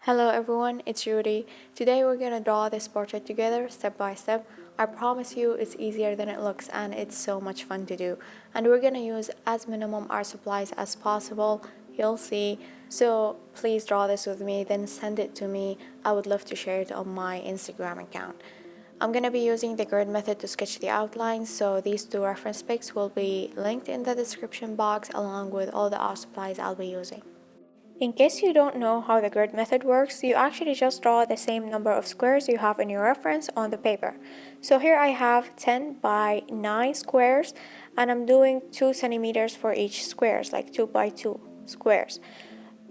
Hello everyone, it's Rudy. Today we're gonna draw this portrait together step by step. I promise you it's easier than it looks and it's so much fun to do. And we're gonna use as minimum art supplies as possible, you'll see. So please draw this with me, then send it to me. I would love to share it on my Instagram account. I'm gonna be using the grid method to sketch the outlines, so these two reference pics will be linked in the description box along with all the art supplies I'll be using. In case you don't know how the grid method works, you actually just draw the same number of squares you have in your reference on the paper. So here I have 10 by 9 squares and I'm doing 2 centimeters for each squares, like 2 by 2 squares.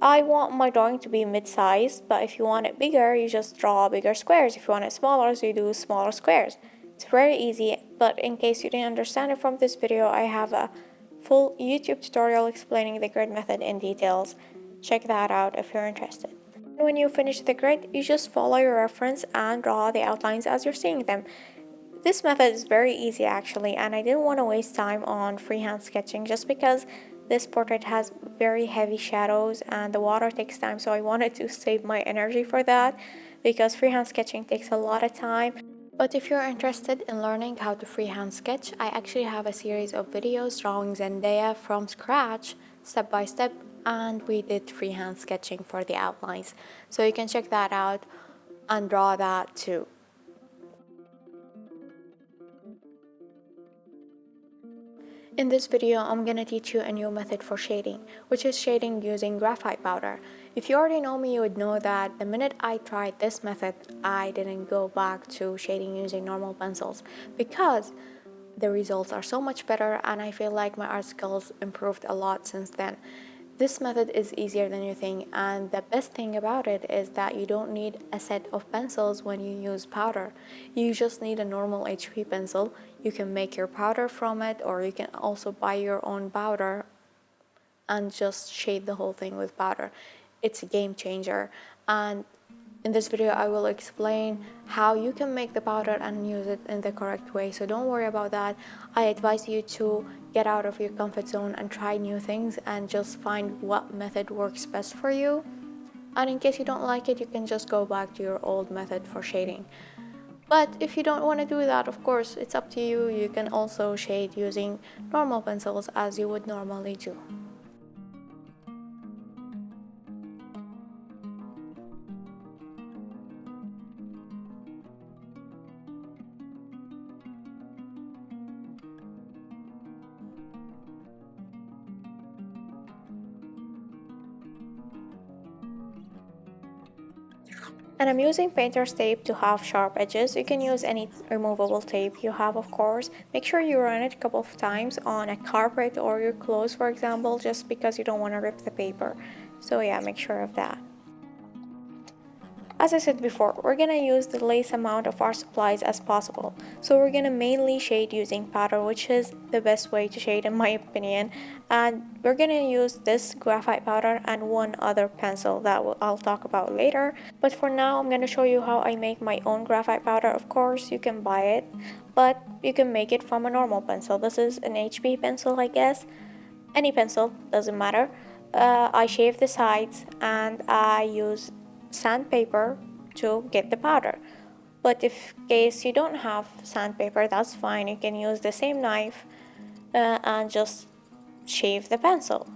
I want my drawing to be mid-sized, but if you want it bigger, you just draw bigger squares. If you want it smaller, so you do smaller squares. It's very easy, but in case you didn't understand it from this video, I have a full YouTube tutorial explaining the grid method in details. Check that out if you're interested. When you finish the grid, you just follow your reference and draw the outlines as you're seeing them. This method is very easy actually, and I didn't want to waste time on freehand sketching just because this portrait has very heavy shadows and the water takes time, so I wanted to save my energy for that because freehand sketching takes a lot of time. But if you're interested in learning how to freehand sketch, I actually have a series of videos drawing Zendaya from scratch, step by step, and we did freehand sketching for the outlines. So you can check that out and draw that too. In this video, I'm gonna teach you a new method for shading, which is shading using graphite powder. If you already know me, you would know that the minute I tried this method, I didn't go back to shading using normal pencils because the results are so much better and I feel like my art skills improved a lot since then. This method is easier than you think, and the best thing about it is that you don't need a set of pencils when you use powder. You just need a normal HB pencil. You can make your powder from it, or you can also buy your own powder and just shade the whole thing with powder. It's a game changer, and in this video I will explain how you can make the powder and use it in the correct way, so don't worry about that. I advise you to get out of your comfort zone and try new things and just find what method works best for you. And in case you don't like it, you can just go back to your old method for shading. But if you don't want to do that, of course, it's up to you. You can also shade using normal pencils as you would normally do. And I'm using painter's tape to have sharp edges. You can use any removable tape you have, of course. Make sure you run it a couple of times on a carpet or your clothes, for example, just because you don't want to rip the paper. So yeah, make sure of that. As I said before, we're gonna use the least amount of our supplies as possible. So we're gonna mainly shade using powder, which is the best way to shade in my opinion. And we're gonna use this graphite powder and one other pencil that I'll talk about later. But for now, I'm gonna show you how I make my own graphite powder. Of course, you can buy it, but you can make it from a normal pencil. This is an HB pencil, I guess. Any pencil, doesn't matter. I shave the sides and I use sandpaper to get the powder. But if case you don't have sandpaper, that's fine. You can use the same knife and just shave the pencil,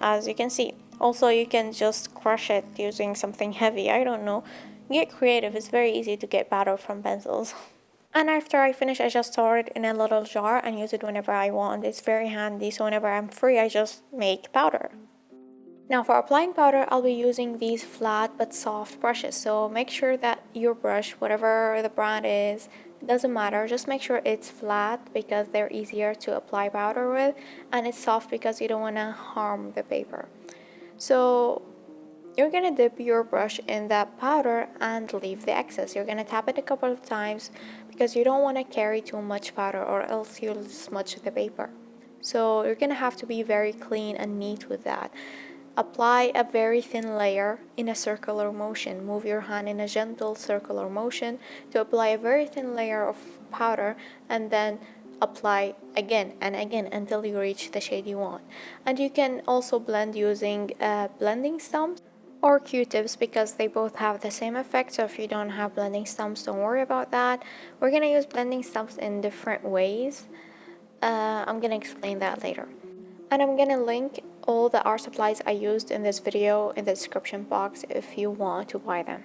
as you can see. Also, you can just crush it using something heavy. I don't know. Get creative. It's very easy to get powder from pencils. And after I finish, I just store it in a little jar and use it whenever I want. It's very handy, so whenever I'm free, I just make powder. Now for applying powder, I'll be using these flat but soft brushes. So make sure that your brush, whatever the brand is, doesn't matter. Just make sure it's flat because they're easier to apply powder with, and it's soft because you don't want to harm the paper. So you're gonna dip your brush in that powder and leave the excess. You're gonna tap it a couple of times because you don't want to carry too much powder or else you'll smudge the paper. So you're gonna have to be very clean and neat with that. Apply a very thin layer in a circular motion. Move your hand in a gentle circular motion to apply a very thin layer of powder, and then apply again and again until you reach the shade you want. And you can also blend using blending stumps. or Q-tips because they both have the same effect. So if you don't have blending stumps, don't worry about that. We're gonna use blending stumps in different ways. I'm gonna explain that later. And I'm gonna link all the art supplies I used in this video in the description box if you want to buy them.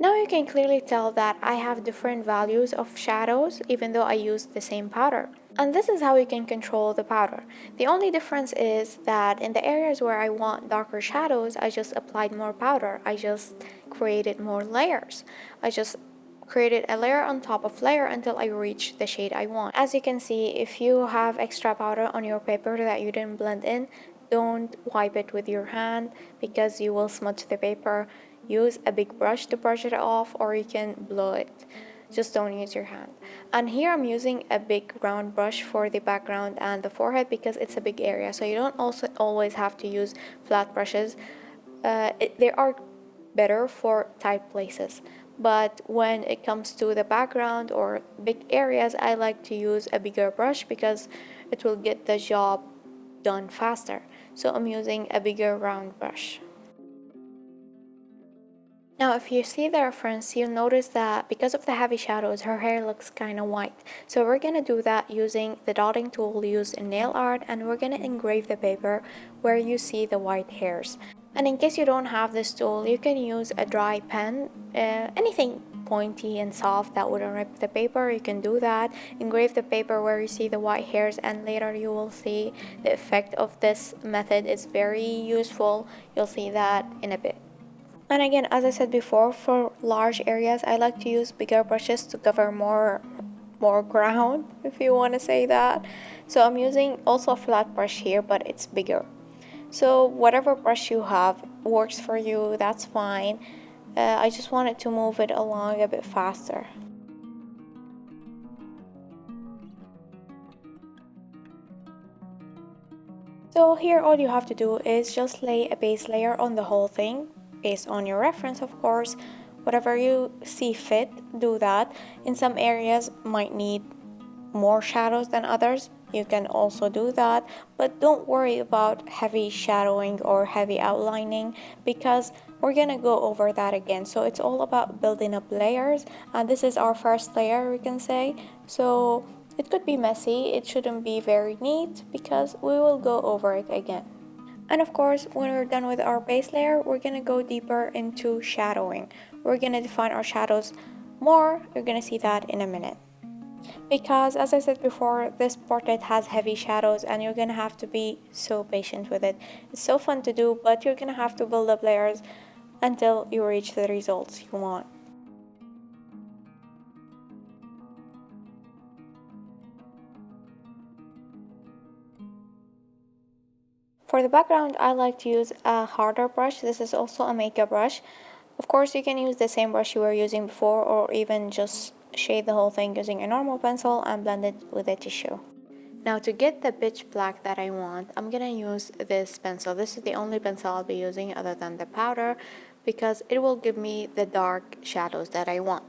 Now you can clearly tell that I have different values of shadows even though I used the same powder. And this is how you can control the powder. The only difference is that in the areas where I want darker shadows, I just applied more powder. I just created more layers. I just created a layer on top of layer until I reach the shade I want. As you can see, if you have extra powder on your paper that you didn't blend in, don't wipe it with your hand because you will smudge the paper. Use a big brush to brush it off, or you can blow it. Just don't use your hand. And here I'm using a big round brush for the background and the forehead because it's a big area, so you don't also always have to use flat brushes. They are better for tight places, but when it comes to the background or big areas, I like to use a bigger brush because it will get the job done faster. So I'm using a bigger round brush. Now if you see the reference, you'll notice that because of the heavy shadows, her hair looks kind of white. So we're going to do that using the dotting tool used in nail art, and we're going to engrave the paper where you see the white hairs. And in case you don't have this tool, you can use a dry pen, anything pointy and soft that wouldn't rip the paper. You can do that, engrave the paper where you see the white hairs, and later you will see the effect of this method is very useful. You'll see that in a bit. And again, as I said before, for large areas, I like to use bigger brushes to cover more ground, if you want to say that. So I'm using also a flat brush here, but it's bigger. So whatever brush you have works for you, that's fine. I just wanted to move it along a bit faster. So here all you have to do is just lay a base layer on the whole thing, based on your reference of course. Whatever you see fit, do that. In some areas might need more shadows than others, you can also do that, but don't worry about heavy shadowing or heavy outlining because we're gonna go over that again. So it's all about building up layers, and this is our first layer, we can say. So it could be messy, it shouldn't be very neat because we will go over it again. And of course, when we're done with our base layer, we're gonna go deeper into shadowing. We're gonna define our shadows more. You're gonna see that in a minute. Because as I said before, this portrait has heavy shadows and you're gonna have to be so patient with it. It's so fun to do, but you're gonna have to build up layers until you reach the results you want. For the background, I like to use a harder brush. This is also a makeup brush. Of course, you can use the same brush you were using before, or even just shade the whole thing using a normal pencil and blend it with a tissue. Now to get the pitch black that I want, I'm gonna use this pencil. This is the only pencil I'll be using other than the powder because it will give me the dark shadows that I want.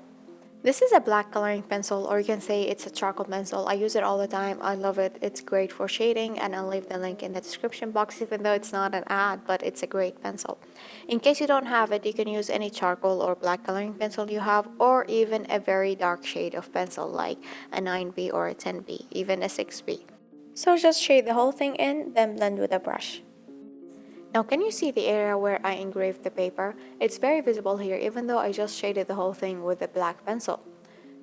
This is a black coloring pencil, or you can say it's a charcoal pencil. I use it all the time. I love it. It's great for shading, and I'll leave the link in the description box even though it's not an ad, but it's a great pencil. In case you don't have it, you can use any charcoal or black coloring pencil you have, or even a very dark shade of pencil like a 9B or a 10B, even a 6B. So just shade the whole thing in, then blend with a brush. Now can you see the area where I engraved the paper? It's very visible here even though I just shaded the whole thing with a black pencil.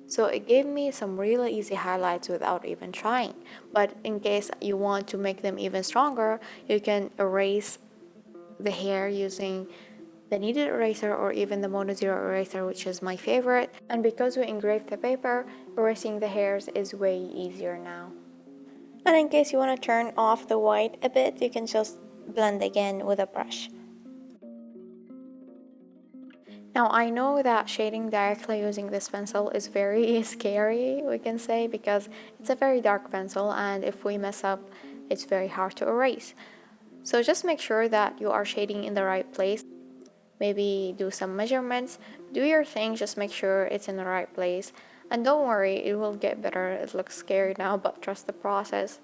So it gave me some really easy highlights without even trying. But in case you want to make them even stronger, you can erase the hair using the kneaded eraser or even the mono zero eraser, which is my favorite. And because we engraved the paper, erasing the hairs is way easier now. And in case you want to turn off the white a bit, you can just blend again with a brush. Now I know that shading directly using this pencil is very scary, we can say, because it's a very dark pencil and if we mess up, it's very hard to erase. So just make sure that you are shading in the right place. Maybe do some measurements, do your thing, just make sure it's in the right place. And don't worry, it will get better. It looks scary now, but trust the process.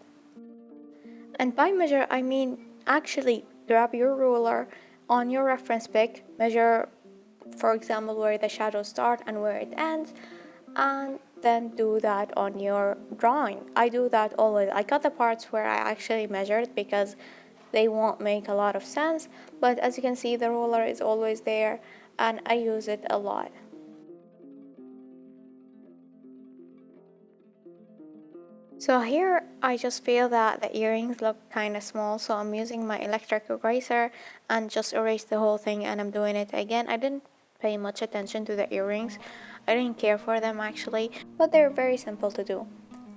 And by measure, I mean actually grab your ruler on your reference pic, measure, for example, where the shadows start and where it ends, and then do that on your drawing. I do that always. I cut the parts where I actually measured because they won't make a lot of sense, but as you can see, the ruler is always there and I use it a lot. So here I just feel that the earrings look kind of small, so I'm using my electric eraser and just erase the whole thing, and I'm doing it again. I didn't pay much attention to the earrings. I didn't care for them actually, but they're very simple to do.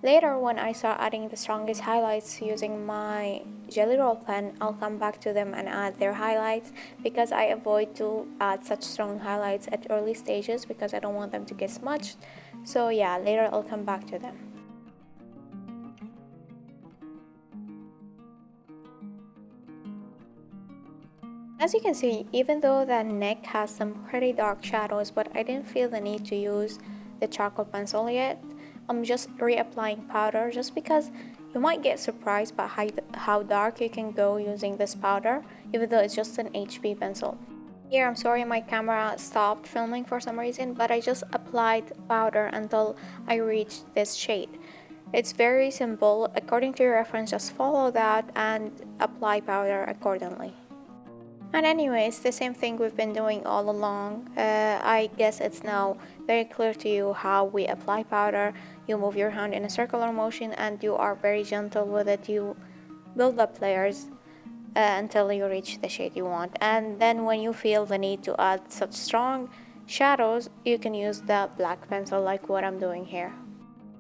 Later, when I start adding the strongest highlights using my Jelly Roll pen, I'll come back to them and add their highlights because I avoid to add such strong highlights at early stages because I don't want them to get smudged. So yeah, later I'll come back to them. As you can see, even though the neck has some pretty dark shadows, but I didn't feel the need to use the charcoal pencil yet. I'm just reapplying powder just because you might get surprised by how dark you can go using this powder, even though it's just an HB pencil. Here, I'm sorry my camera stopped filming for some reason, but I just applied powder until I reached this shade. It's very simple. According to your reference, just follow that and apply powder accordingly. And anyways, the same thing we've been doing all along. I guess it's now very clear to you how we apply powder. You move your hand in a circular motion and you are very gentle with it. You build up layers until you reach the shade you want. And then when you feel the need to add such strong shadows, you can use the black pencil like what I'm doing here.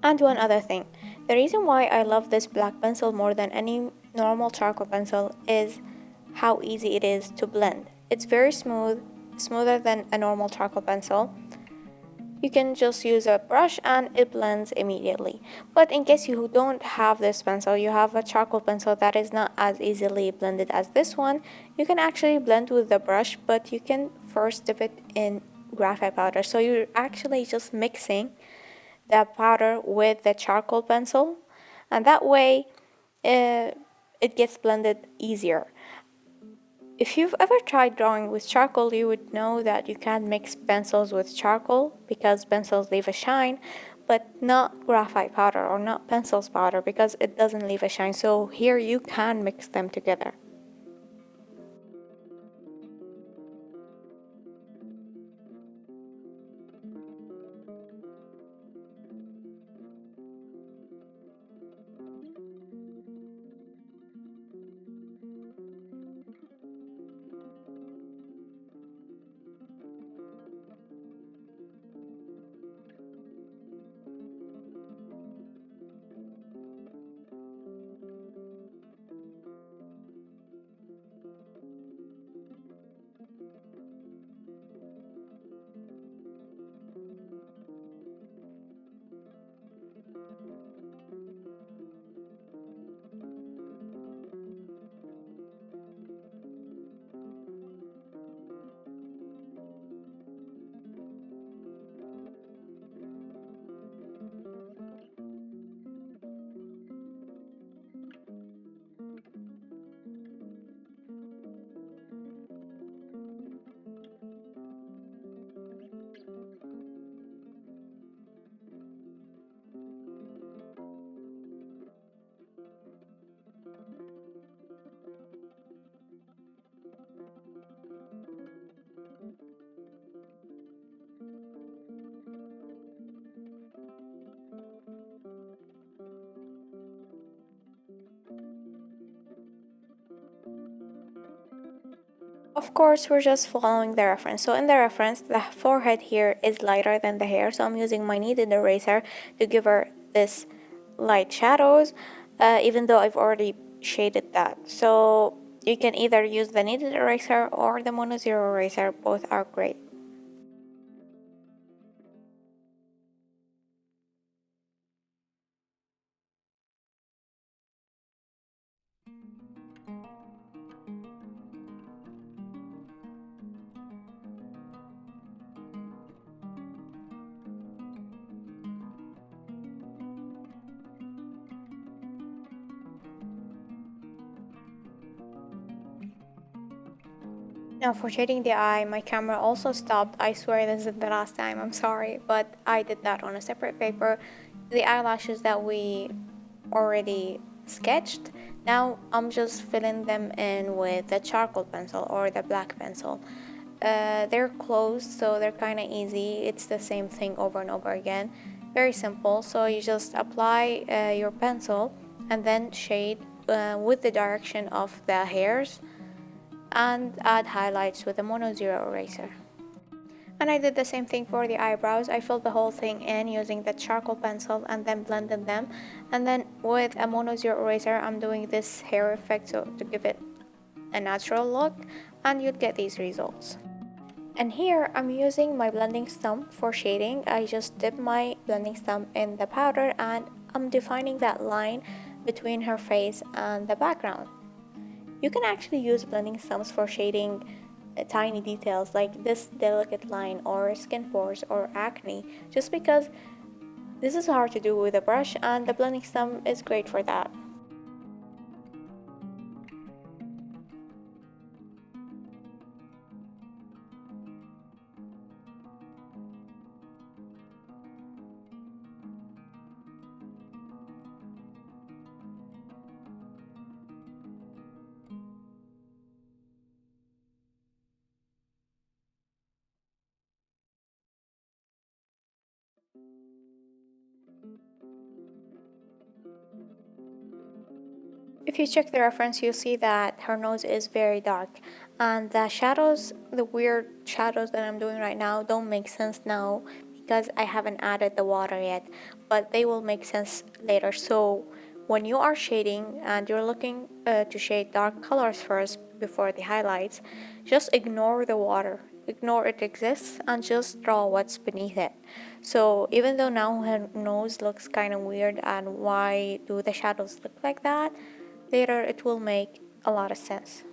And one other thing, the reason why I love this black pencil more than any normal charcoal pencil is how easy it is to blend. It's very smooth, smoother than a normal charcoal pencil. You can just use a brush and it blends immediately. But in case you don't have this pencil, you have a charcoal pencil that is not as easily blended as this one, you can actually blend with the brush, but you can first dip it in graphite powder. So you're actually just mixing the powder with the charcoal pencil, and that way it gets blended easier. If you've ever tried drawing with charcoal, you would know that you can't mix pencils with charcoal because pencils leave a shine, but not graphite powder or not pencils powder because it doesn't leave a shine. So here you can mix them together. Of course, we're just following the reference. So in the reference, the forehead here is lighter than the hair. So I'm using my kneaded eraser to give her this light shadows, even though I've already shaded that. So you can either use the kneaded eraser or the mono zero eraser. Both are great. Now for shading the eye, my camera also stopped. I swear this isn't the last time, I'm sorry, but I did that on a separate paper. The eyelashes that we already sketched, now I'm just filling them in with the charcoal pencil or the black pencil. They're closed, so they're kind of easy. It's the same thing over and over again. Very simple. So you just apply your pencil and then shade with the direction of the hairs and add highlights with a mono zero eraser. And I did the same thing for the eyebrows. I filled the whole thing in using the charcoal pencil and then blended them. And then with a mono zero eraser, I'm doing this hair effect so to give it a natural look, and you'd get these results. And here I'm using my blending stump for shading. I just dip my blending stump in the powder and I'm defining that line between her face and the background. You can actually use blending stumps for shading tiny details like this delicate line or skin pores or acne, just because this is hard to do with a brush and the blending stump is great for that. If you check the reference, you'll see that her nose is very dark. And the shadows, the weird shadows that I'm doing right now, don't make sense now because I haven't added the water yet. But they will make sense later. So when you are shading and you're looking to shade dark colors first before the highlights, just ignore the water. Ignore it exists and just draw what's beneath it. So even though now her nose looks kind of weird and why do the shadows look like that? Later it will make a lot of sense.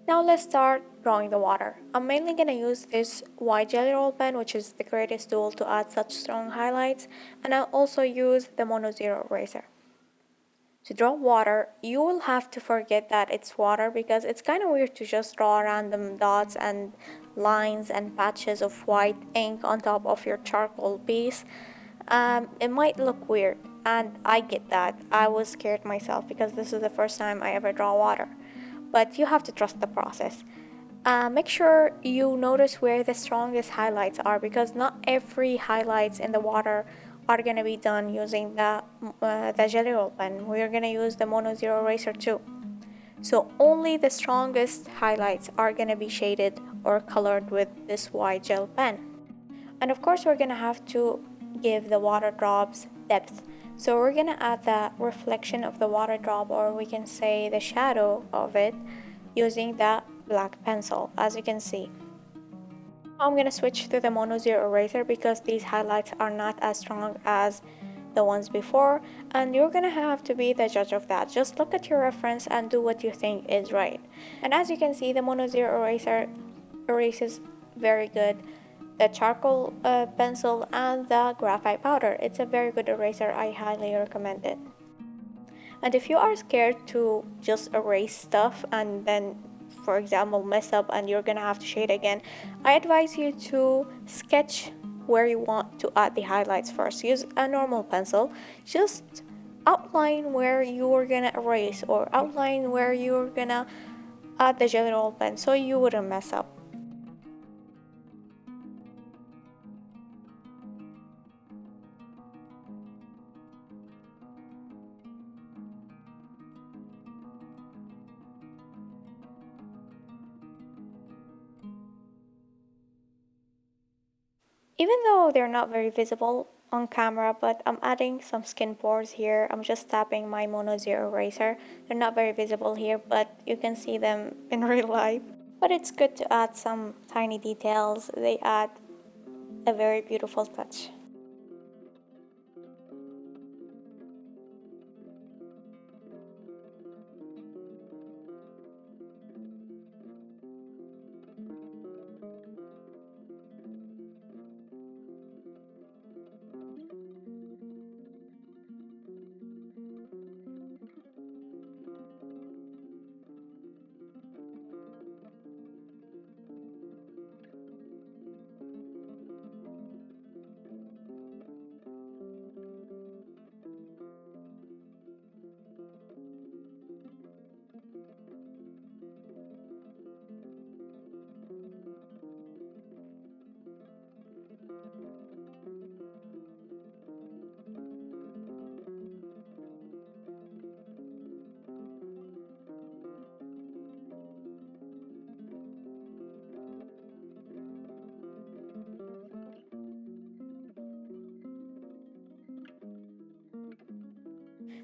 Now let's start drawing the water. I'm mainly going to use this white jelly roll pen, which is the greatest tool to add such strong highlights, and I'll also use the Mono Zero eraser. To draw water, you will have to forget that it's water because it's kind of weird to just draw random dots and lines and patches of white ink on top of your charcoal piece. It might look weird, and I get that. I was scared myself because this is the first time I ever draw water. But you have to trust the process. Make sure you notice where the strongest highlights are because not every highlights in the water are going to be done using the jelly roll pen. We're going to use the Mono Zero eraser too. So only the strongest highlights are going to be shaded or colored with this white gel pen. And of course we're going to have to give the water drops depth. So we're going to add the reflection of the water drop, or we can say the shadow of it, using the black pencil, as you can see. I'm going to switch to the Mono Zero eraser because these highlights are not as strong as the ones before, and you're going to have to be the judge of that. Just look at your reference and do what you think is right. And as you can see, the Mono Zero eraser erases very good the charcoal pencil and the graphite powder. It's a very good eraser. I highly recommend it. And if you are scared to just erase stuff and then, for example, mess up and you're gonna have to shade again, I advise you to sketch where you want to add the highlights first. Use a normal pencil. Just outline where you're gonna erase or outline where you're gonna add the jelly roll pen so you wouldn't mess up. Even though they're not very visible on camera, but I'm adding some skin pores here. I'm just tapping my Mono Zero eraser. They're not very visible here, but you can see them in real life. But it's good to add some tiny details. They add a very beautiful touch.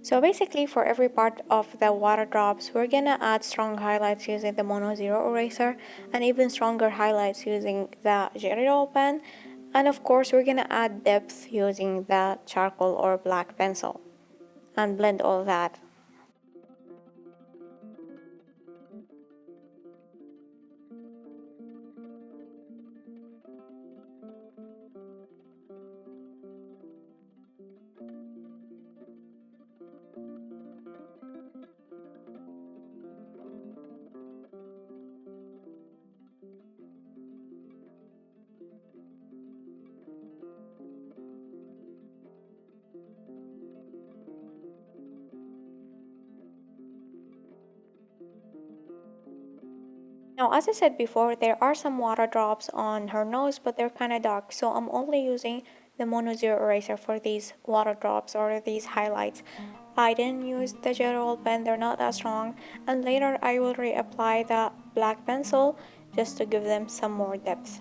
So basically for every part of the water drops, we're gonna add strong highlights using the Mono Zero eraser and even stronger highlights using the Jelly Roll pen. And of course we're gonna add depth using the charcoal or black pencil and blend all that. Now, as I said before, there are some water drops on her nose, but they're kind of dark, so I'm only using the Mono Zero eraser for these water drops or these highlights. I didn't use the gel pen, they're not that strong, and later I will reapply the black pencil just to give them some more depth.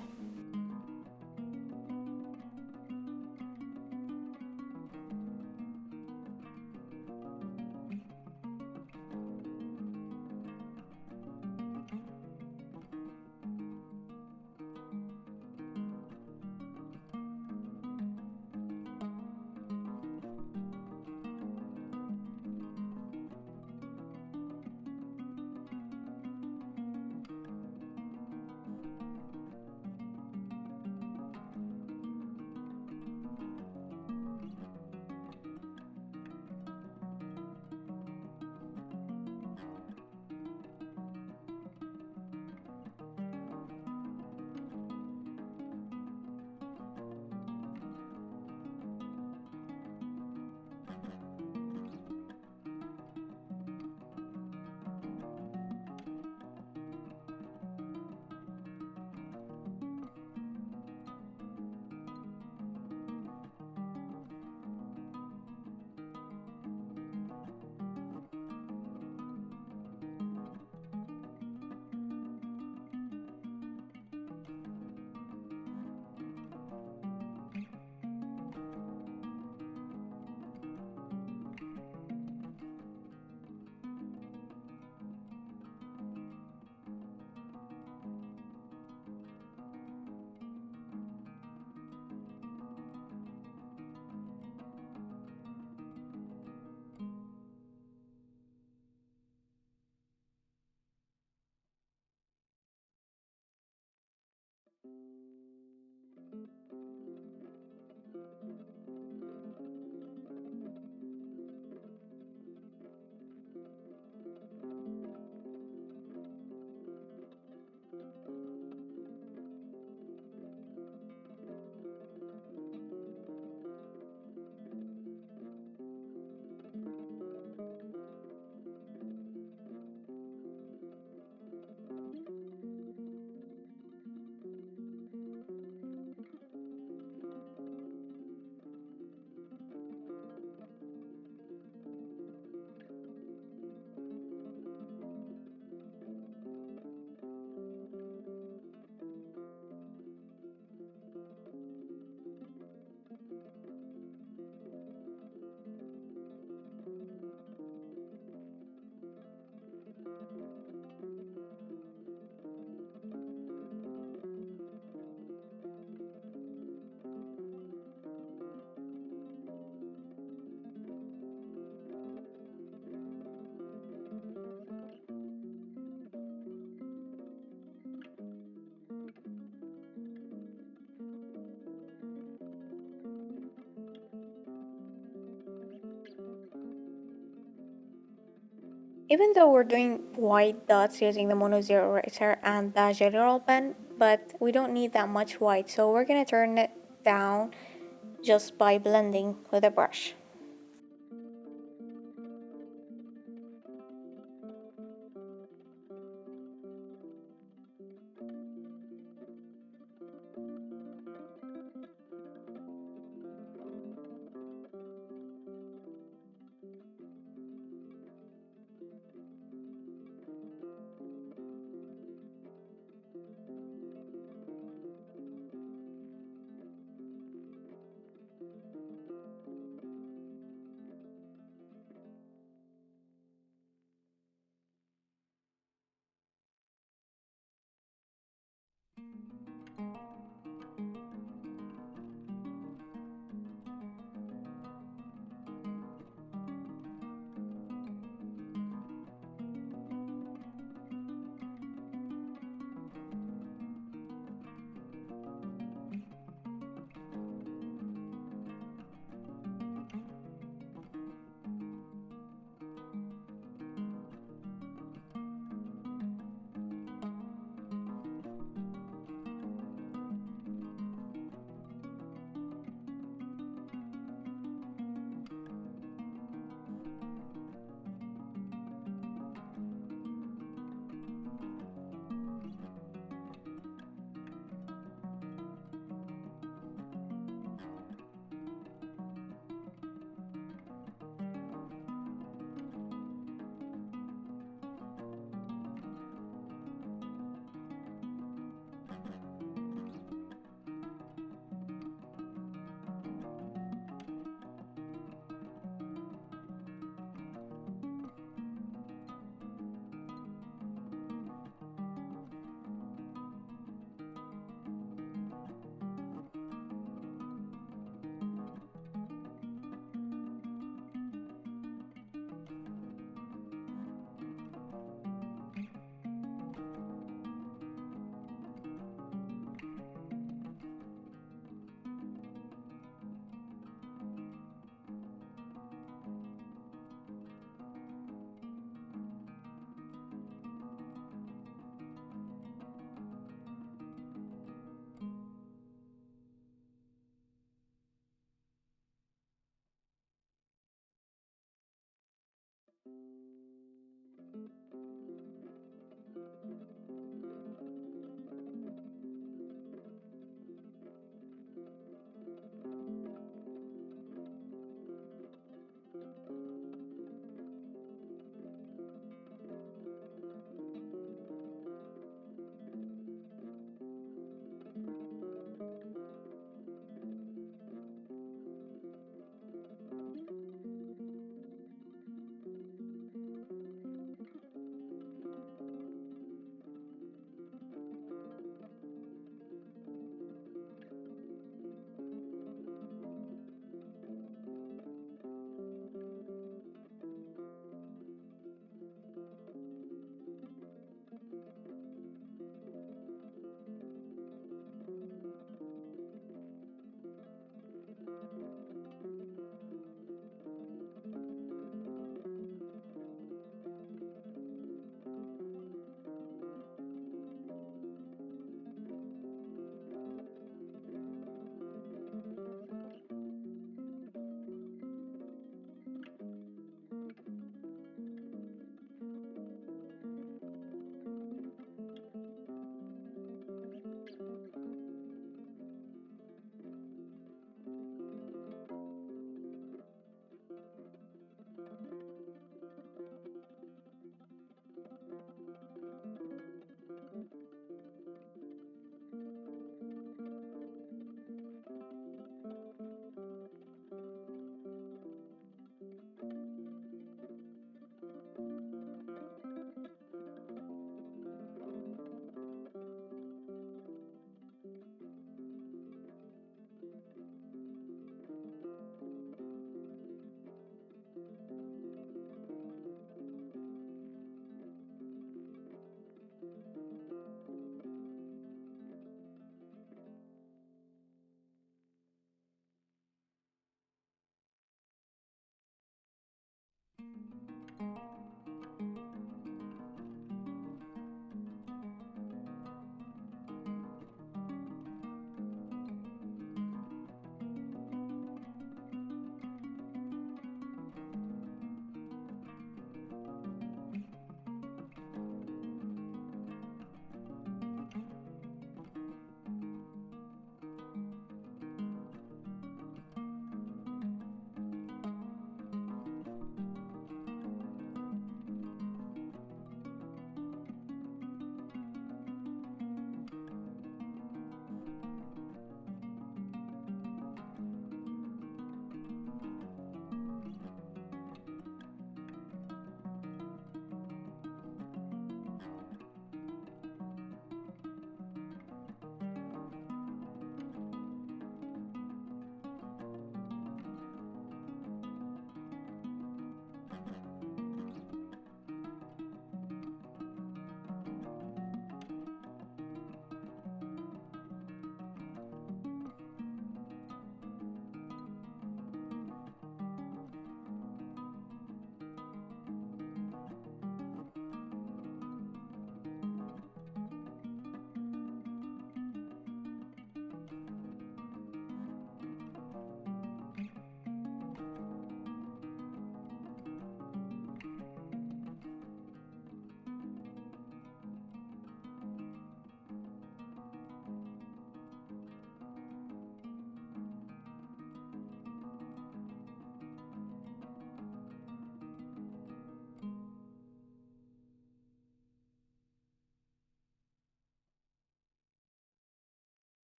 Even though we're doing white dots using the Mono Zero eraser and the Jelly Roll pen, but we don't need that much white, so we're gonna turn it down just by blending with a brush.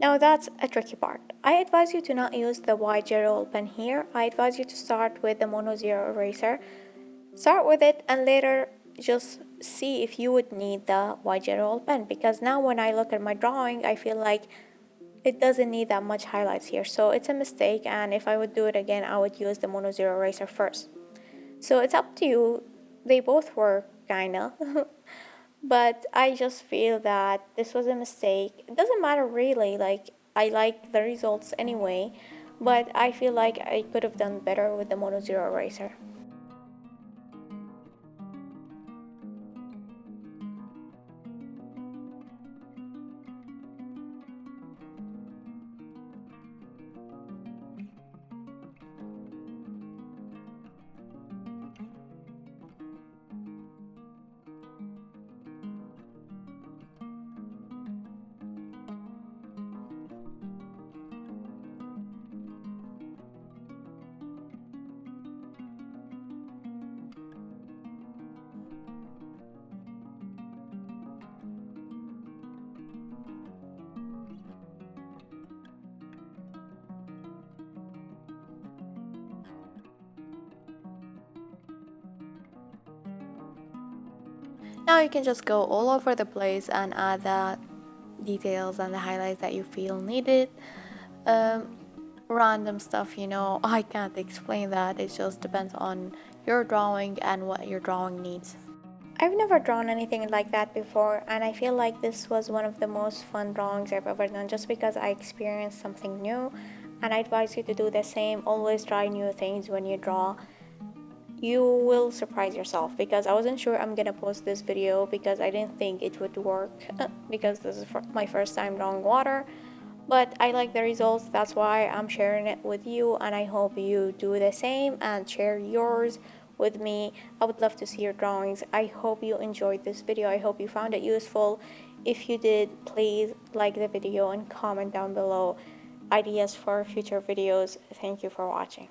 Now that's a tricky part. I advise you to not use the white gel pen here. I advise you to start with the mono zero eraser. Start with it and later just see if you would need the white gel pen, because now when I look at my drawing I feel like it doesn't need that much highlights here, so it's a mistake, and if I would do it again I would use the mono zero eraser first. So it's up to you. They both work kinda. But I just feel that this was a mistake. It doesn't matter really, like I like the results anyway, but I feel like I could have done better with the mono zero eraser. Now you can just go all over the place and add the details and the highlights that you feel needed. Um, Random stuff, I can't explain that. It just depends on your drawing and what your drawing needs. I've never drawn anything like that before, and I feel like this was one of the most fun drawings I've ever done just because I experienced something new, and I advise you to do the same. Always try new things when you draw. You will surprise yourself, because I wasn't sure I'm gonna post this video because I didn't think it would work because this is my first time drawing water, but I like the results. That's why I'm sharing it with you, and I hope you do the same and share yours with me. I would love to see your drawings. I hope you enjoyed this video. I hope you found it useful. If you did, please like the video and comment down below ideas for future videos. Thank you for watching.